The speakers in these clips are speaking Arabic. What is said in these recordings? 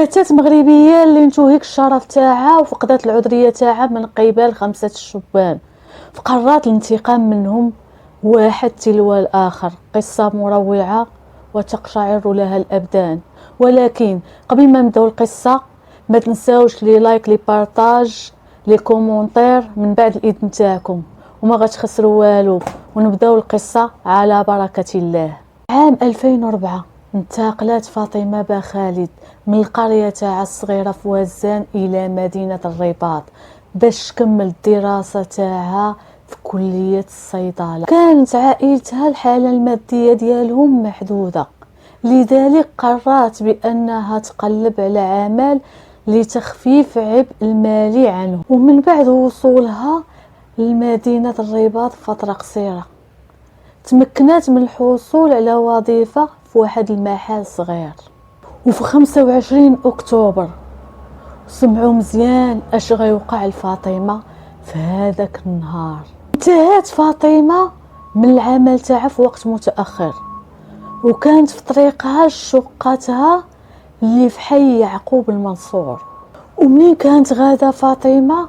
فتاة مغربية اللي انتهك الشرف تاعها وفقدت العذرية تاعها من قبل 5 شبان، فقررت الانتقام منهم واحد تلو الآخر. قصة مروعة وتقشعر لها الأبدان. ولكن قبل ما نبداو القصة ما تنساوش لي لايك لي بارطاج لي كومونتير من بعد الإذن نتاعكم وما غتخسروا والو. ونبداو القصة على بركة الله. عام 2004 انتقلت فاطمة بخالد من القرية تاعها الصغيرة في وزان إلى مدينة الرباط باش تكمل الدراسة تاعها في كلية الصيدلة. كانت عائلتها الحالة المادية ديالهم محدودة، لذلك قررت بأنها تقلب على عمل لتخفيف عبء المالي عنه. ومن بعد وصولها لمدينة الرباط فترة قصيرة تمكنت من الحصول على وظيفة في واحد المحل صغير. وفي 25 أكتوبر سمعوا مزيان اش غيوقع لفاطمة في هذاك النهار. انتهت فاطمة من العمل تاعها في وقت متأخر وكانت في طريقها لشقتها اللي في حي يعقوب المنصور. ومنين كانت غادة فاطمة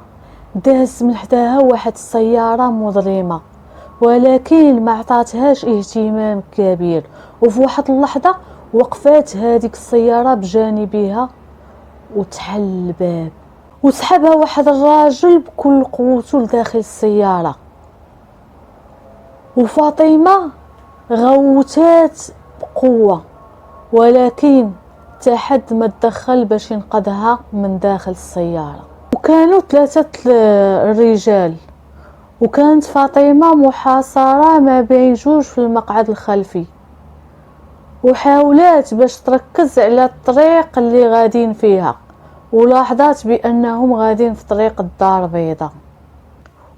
داز من حداها واحد السيارة مظلمة، ولكن ما عطاتهاش اهتمام كبير. وفي واحد اللحظة وقفات هذيك السيارة بجانبها وتحل الباب وسحبها واحد الراجل بكل قوته لداخل السيارة. وفاطمة غوتات بقوة، ولكن تحد ما تدخل باش ينقذها من داخل السيارة. وكانوا 3 الرجال، وكانت فاطمة محاصرة ما بين 2 في المقعد الخلفي، وحاولت باش تركز على الطريق اللي غادين فيها ولاحظت بأنهم غادين في طريق الدار البيضاء.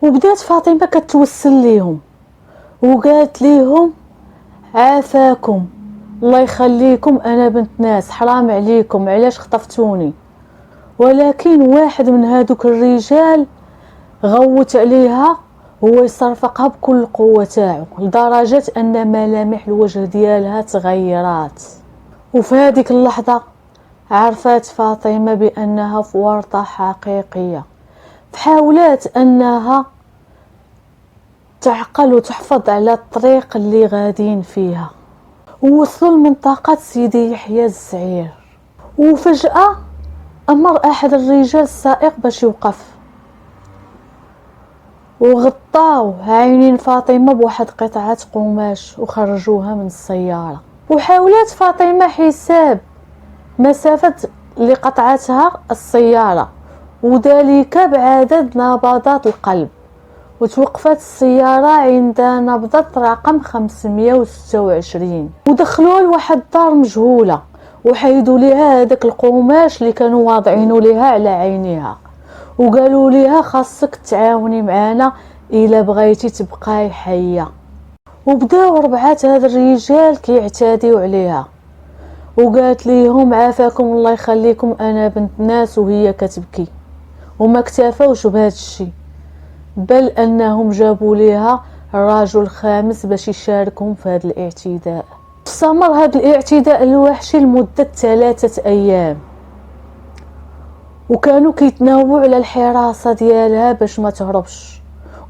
وبدات فاطمة كتوسل ليهم وقالت ليهم عافاكم الله يخليكم، انا بنت ناس، حرام عليكم، علاش خطفتوني؟ ولكن واحد من هادوك الرجال غوت عليها هو يصرفقها بكل القوة تاعو لدرجة ان ملامح الوجه ديالها تغيرات. وفي هذيك اللحظة عرفت فاطمة بأنها في ورطة حقيقية، فحاولت أنها تعقل وتحفظ على الطريق اللي غادين فيها. ووصلوا لمنطقة سيدي يحيى الزعير، وفجأة أمر أحد الرجال السائق باش يوقف وغطاو عينين فاطمة بواحد قطعة قماش وخرجوها من السيارة. وحاولت فاطمة حساب مسافة اللي قطعتها السيارة وذلك بعدد نبضات القلب، وتوقفت السيارة عند نبضة رقم 526. ودخلوا لواحد الدار مجهولة وحيدوا ليها هذاك القماش اللي كانوا واضعينه ليها على عينيها وقالوا ليها خاصك تعاوني معنا إلا بغيتي تبقاي حية. وبداو 4 هاد الرجال كيعتديوا عليها وقالت ليهم عافاكم الله يخليكم، انا بنت ناس، وهي كتبكي. وما اكتفوش بهذا الشيء، بل انهم جابوا ليها الرجل 5 باش يشاركهم في هذا الاعتداء. استمر هذا الاعتداء الوحشي لمدة 3 أيام، وكانوا كيتناوبوا على الحراسة ديالها باش ما تهربش.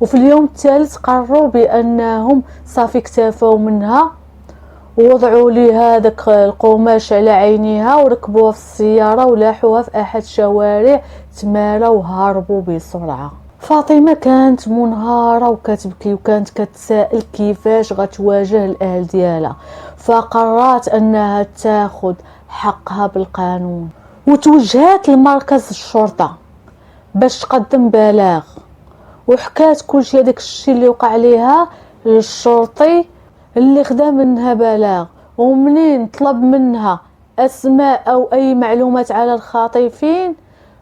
وفي اليوم الثالث قرروا بانهم صافي اكتفوا منها ووضعوا ليها داك القماش على عينيها وركبوها في السيارة ولاحوها في احد شوارع تمارا وهربوا بسرعة. فاطمة كانت منهارة وكتبكي وكانت كتسائل كيفاش غتواجه الاهل ديالها، فقررت انها تاخذ حقها بالقانون وتوجهت لمركز الشرطة باش تقدم بلاغ. وحكات كل شيء داك الشيء اللي وقع عليها للشرطي اللي خدا منها بلاغ. ومنين طلب منها اسماء او اي معلومات على الخاطفين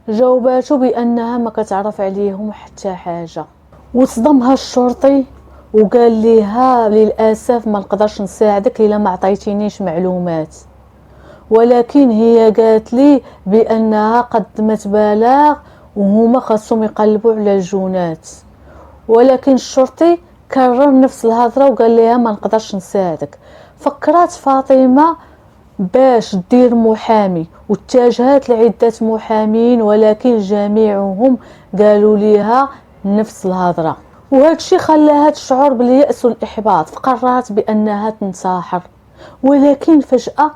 جاوباته بانها ما كتعرف عليهم حتى حاجه. وصدمها الشرطي وقال ليها للاسف ما نقدرش نساعدك الا ما عطيتينيش معلومات. ولكن هي قالت لي بانها قدمت بلاغ وهما خاصهم يقلبوا على الجونات. ولكن الشرطي كرر نفس الهضره وقال لها ما نقدرش نساعدك. فكرت فاطمه باش دير محامي، واتجهت لعدة محامين ولكن جميعهم قالوا ليها نفس الهضرة، وهذا الشيء خلاها تشعر باليأس والإحباط، فقررت بأنها تنتحر. ولكن فجأة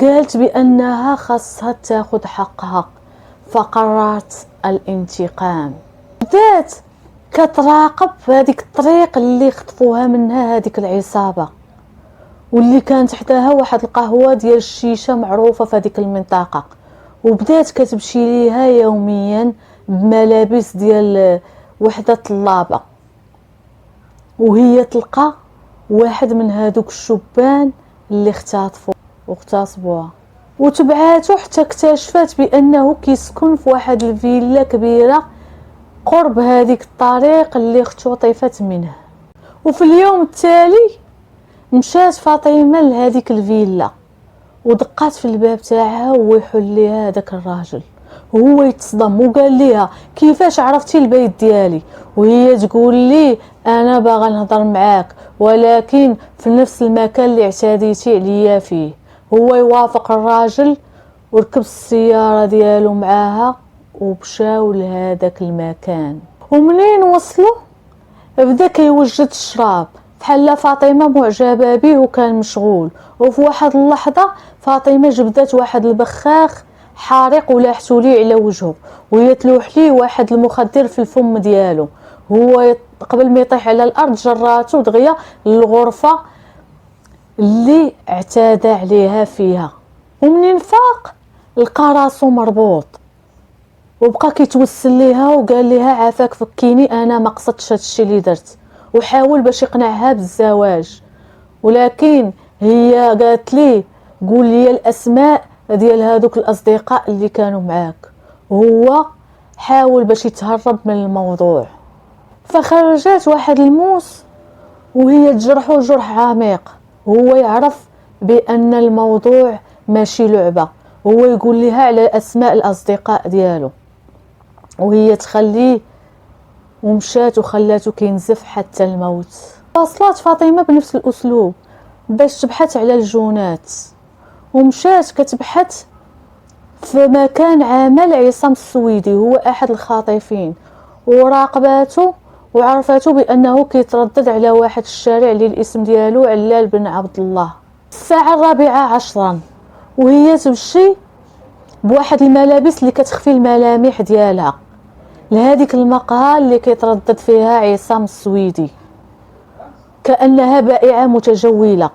قالت بأنها خاصها تاخذ حقها، فقررت الانتقام. بدات كتراقب هذيك الطريق اللي خطفوها منها هذيك العصابة، واللي كانت حداها واحد القهوة ديال الشيشة معروفة في هذيك المنطقة، وبدات كتمشي ليها يوميا بملابس ديال وحدة طلابة، وهي تلقى واحد من هذوك الشبان اللي اختطفوا واغتصبوها، وتبعاتو حتى اكتشفت بأنه كيسكن في واحد الفيلا كبيرة قرب هذيك الطريق اللي اختطفت منه. وفي اليوم التالي مشات فاطمة لهذيك الفيلا ودقات في الباب تاعها، وهو يحل ليها هذاك الراجل، وهو يتصدم وقال ليها كيفاش عرفتي البيت ديالي؟ وهي تقول لي انا باغا نهضر معاك ولكن في نفس المكان اللي اعتديتي عليا فيه. هو يوافق الراجل وركب السيارة ديالو معاها ومشاو لهذاك المكان. ومنين وصلوا بدا كيوجد الشراب، بحال فاطمة معجبة به وكان مشغول. وفي واحد اللحظة فاطمة جبدت واحد البخاخ حارق ولاحتو ليه على وجهه، وهي تلوح ليه واحد المخدر في الفم ديالو. هو قبل ما يطيح على الارض جراتو دغيا للغرفة اللي اعتاد عليها فيها، ومنين فاق لقى راسو مربوط، وبقى كيتوسل ليها وقال ليها عافاك فكيني انا ما قصدتش هادشي اللي درت، وحاول باش يقنعها بالزواج. ولكن هي قالت ليه قول لي الاسماء ديال هذوك الاصدقاء اللي كانوا معاك، وهو حاول باش يتهرب من الموضوع. فخرجت واحد الموس وهي تجرحه جرح عميق، وهو يعرف بان الموضوع ماشي لعبة. هو يقول لها على اسماء الاصدقاء ديالو وهي تخليه، ومشات وخلاتو كينزف حتى الموت. واصلات فاطمة بنفس الاسلوب باش تبحث على الجونات، ومشات كتبحث في مكان عمل عصام السويدي، هو احد الخاطفين، وراقباته وعرفته بانه كيتردد على واحد الشارع اللي الاسم ديالو علال بن عبد الله. الساعة 4:10 وهي تمشي بواحد الملابس اللي كتخفي الملامح ديالها لهذيك المقهى اللي كيتردد فيها عصام السويدي كأنها بائعة متجولة.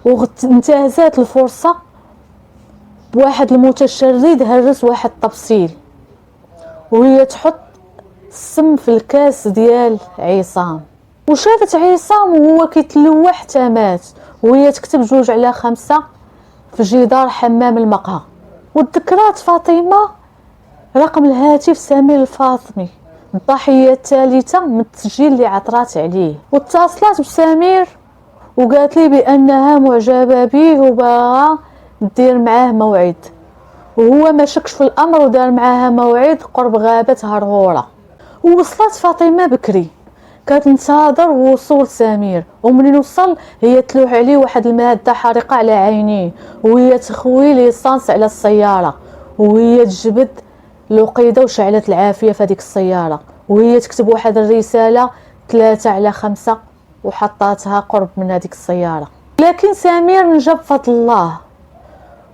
وانتهزت الفرصة بواحد المتشرد هرس واحد الطبسيل، وهي تحط السم في الكاس ديال عصام، وشافت عصام وهو كيتلوح حتى مات، وهي تكتب 2/5 في جدار حمام المقهى. وتذكرات فاطمة رقم الهاتف سمير الفاطمي الضحية الثالثة من التسجيل اللي عثرات عليه، واتصلت بسمير وقالت لي بانها معجبة به وباغا دير معاه موعد، وهو ما شكش في الامر ودار معاها موعد قرب غابة هرهورة. ووصلت فاطمة بكري كتنتظر وصول سمير، ومنين وصل هي تلوح عليه واحد المادة حارقة على عينيه، وهي تخوي ليسانس على السيارة، وهي تجبد لقيدة وشعلت العافية في هذيك السيارة، وهي تكتب واحد الرسالة 3/5 وحطاتها قرب من هذيك السيارة. لكن سمير نجا بفضل الله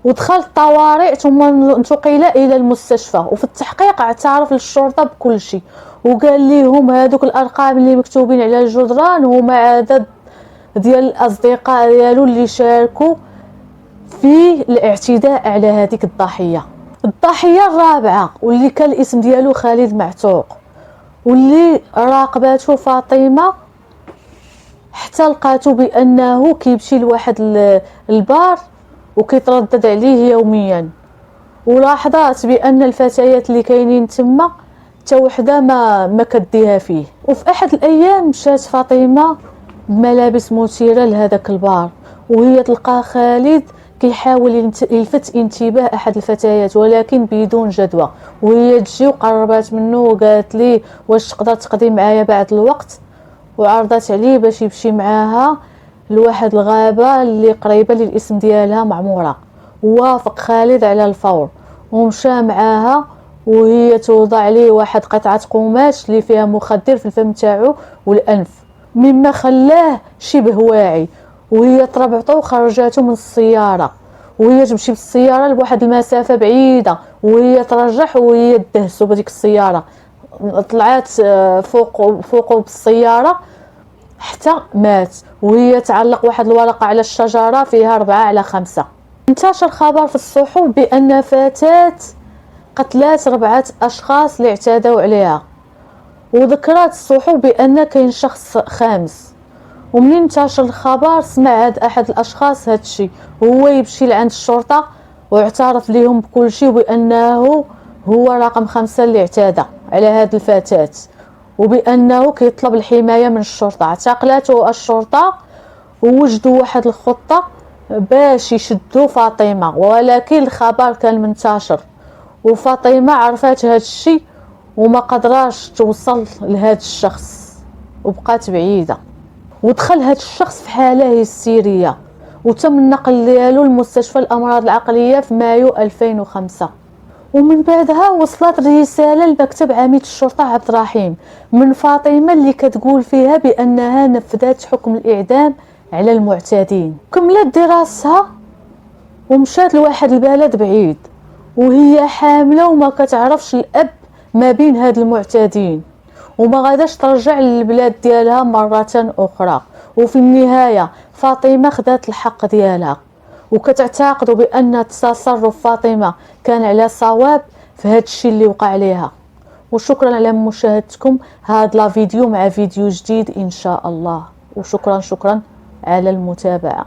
ودخل الطوارئ ثم انتقل الى المستشفى، وفي التحقيق اعترف للشرطة بكل شيء، وقال لهم هذوك الارقام اللي مكتوبين على الجدران هما عدد ديال الاصدقاء ديالو اللي شاركوا في الاعتداء على هذيك الضحية الرابعة، واللي كان الاسم ديالو خالد معتوق، واللي راقباته فاطمة حتى لقاتو بانه كيمشي لواحد البار وكيتردد عليه يوميا، ولاحظات بان الفتيات اللي كاينين تما حتى وحده ما كديها فيه. وفي احد الايام مشات فاطمه بملابس مثيره لهذاك البار، وهي تلقى خالد كيحاول يلفت انتباه احد الفتيات ولكن بدون جدوى، وهي تجي وقربات منه وقالت ليه واش تقدر تقضي معايا بعد الوقت، وعرضت عليه باش يمشي معاها لواحد الغابة اللي قريبة للاسم ديالها معمورة. وافق خالد على الفور ومشى معاها، وهي توضع ليه واحد قطعة قماش اللي فيها مخدر في الفم تاعو والأنف، مما خلاه شبه واعي. وهي تربعته وخرجته من السيارة، وهي تمشي بالسيارة لواحد المسافة بعيدة، وهي ترجح وهي تدهسو بديك السيارة. طلعت فوقه بالسيارة حتى مات، وهي تعلق واحد الورقة على الشجرة فيها 4/5. انتشر خبر في الصحف بأن فتاة قتلات 4 أشخاص اللي اعتدوا عليها، وذكرت الصحف بأن كاين شخص خامس. ومنين انتشر الخبر سمع هاد أحد الأشخاص هاد الشيء، وهو يمشي لعند الشرطة واعترف لهم بكل شيء بأنه هو رقم 5 اللي اعتدى على هاد الفتاة، وبأنه كيطلب الحماية من الشرطة. اعتقلته الشرطة ووجدوا واحد الخطة باش يشدوا فاطمة، ولكن الخبر كان منتشر وفاطمة عرفت هاد الشيء وما قدراش توصل لهاد الشخص وبقات بعيدة. ودخل هاد الشخص في حالة هستيرية وتم النقل ديالو لمستشفى الأمراض العقلية في مايو 2005. ومن بعدها وصلت رسالة لمكتب عميد الشرطة عبد الرحيم من فاطمة اللي كتقول فيها بأنها نفذت حكم الإعدام على المعتدين. كملت دراستها ومشات لواحد البلد بعيد وهي حاملة وما كتعرفش الأب ما بين هاد المعتدين، وما غاداش ترجع للبلاد ديالها مرة أخرى. وفي النهاية فاطمة خدات الحق ديالها، وكتعتقد بأن تصرف فاطمة كان على صواب في هاد الشيء اللي وقع عليها. وشكرا على مشاهدتكم هاد لا فيديو مع فيديو جديد إن شاء الله، وشكرا على المتابعة.